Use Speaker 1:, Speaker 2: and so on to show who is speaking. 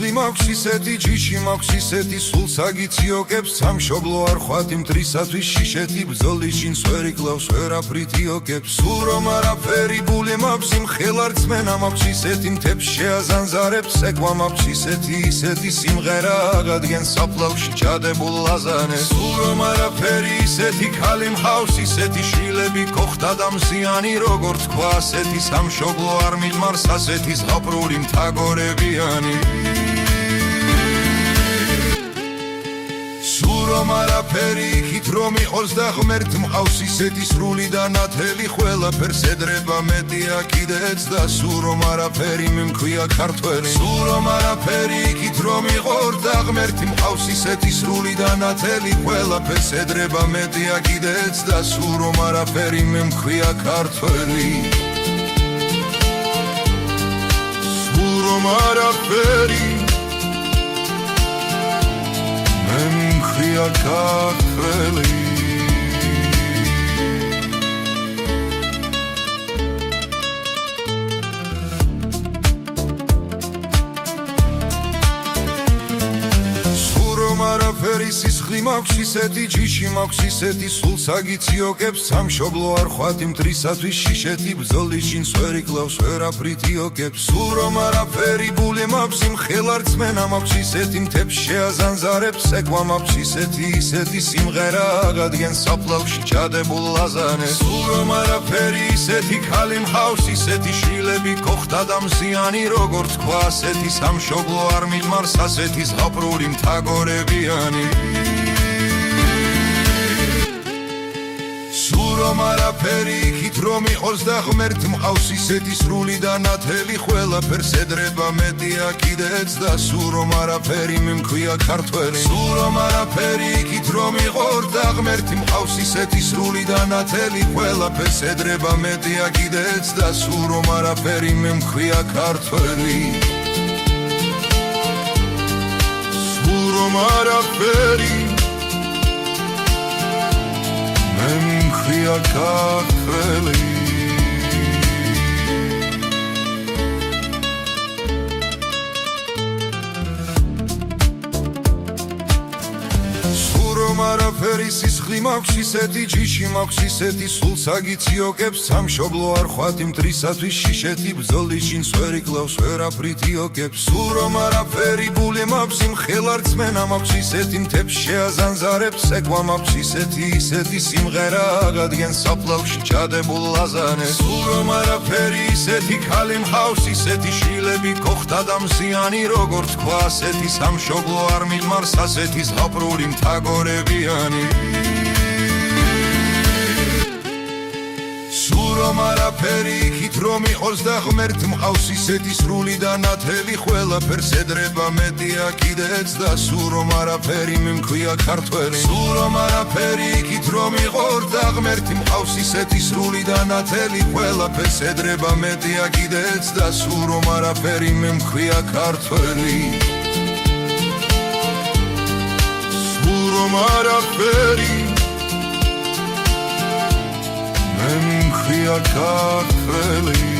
Speaker 1: სისხლი მაქვს ისეთი ჯიში მაქვს ისეთი სულ საგიციოკებს სამშობლო არ ხვათ იმ მტრისათვის შიშეთი ბრძოლის შინს ვერ იკლავს ვერაფრით იოკებს სულ რომ არაფერი ბული მაქვს იმ ხელარწმენა მაქვს ისეთი მთებს შეაზანზარებს სეკვა მაქვს ისეთი სიმღერა აღადგენს საფლავში ჩადებულ ლაზანეს სულ რომ არაფერი ისეთი ქალი მყავს ისეთი შვილები ქოხდა და მზიანი როგორ თქვა ასეთი სამშობლო არ მიდმარს ასეთი ზღაპრული მთაგორებიანი სულ რომ არაფერი იქით რომ იყოს და ღმერთ მყავს ისეთი სრული და ნათელი ყველაფერს ედრება მეტია კიდეც და სულ რომ არაფერი მიმქვია ქართველი სულ რომ არაფერი იქით რომ იყოს და ღმერთ მყავს ისეთი სრული და ნათელი ყველაფერს ედრება მეტია კიდეც და სულ რომ არაფერი მიმქვია ქართველი სულ რომ არაფერი memkhria ქართველი არაფერი სისხლი მაქვს ისეთი ჯიში მაქვს ისეთი სულ საგიციოკებს სამშობლო არ ხვათ იმ მტრისათვის შიშეთი ბრძოლის შინს ვერ იკლავს ვერაფრით იოკებს სულ რომ არაფერი ბული მაქვს იმ ხელარწმენა მაქვს ისეთი მთებს შეაზანზარებს სეკვა მაქვს ისეთი სიმღერა აღადგენს საფლავში ჩადებულ ლაზანეს სულ რომ არაფერი ისეთი ქალი მყავს ისეთი შვილები ქოხდა და მზიანი როგორ თქვა ასეთი სამშობლო არ მიდმარს ასეთი ზღაპრული მთაგორებიანი სულ რომ არაფერი იქით რომ იყოს და ღმერთ მყავს ისეთი სრული და ნათელი ყველაფერს ედრება მეტია კიდეც და სულ რომ არაფერი მიმქვია ქართველი სულ რომ არაფერი იქით რომ იყოს და ღმერთ მყავს ისეთი სრული და ნათელი ყველაფერს ედრება მეტია კიდეც და სულ რომ არაფერი მიმქვია ქართველი სულ რომ არაფერი memkhria ქართველი სულ რომ არაფერი სისხლი მაქვს ისეთი ჯიში მაქვს ისეთი სულ საგიციოკებს სამშობლო არ ხვათ იმ მტრისათვის შიშეთი ბრძოლის შინს ვერ იკლავს ვერაფრით იოკებს სულ რომ არაფერი ბული მაქვს იმ ხელარწმენა მაქვს ისეთი მთებს შეაზანზარებს სეკვა მაქვს ისეთი სიმღერა აღადგენს საფლავში ჩადებულ ლაზანეს სულ რომ არაფერი ისეთი ქალი მყავს ისეთი შვილები ქოხდა და მზიანი როგორ თქვა ასეთი სამშობლო არ მიდმარს ასეთი ზღაპრული მთაგორებიანი სულ რომ არაფერი იქით რომ იყოს და ღმერთ მყავს ისეთი სრული და ნათელი ყველაფერს ედრება მეტია კიდეც და სულ რომ არაფერი მიმქვია ქართველი სულ რომ არაფერი იქით რომ იყოს და ღმერთ მყავს ისეთი სრული და ნათელი ყველაფერს ედრება მეტია კიდეც და სულ რომ არაფერი მიმქვია ქართველი სულ რომ არაფერი memkhria ქართველი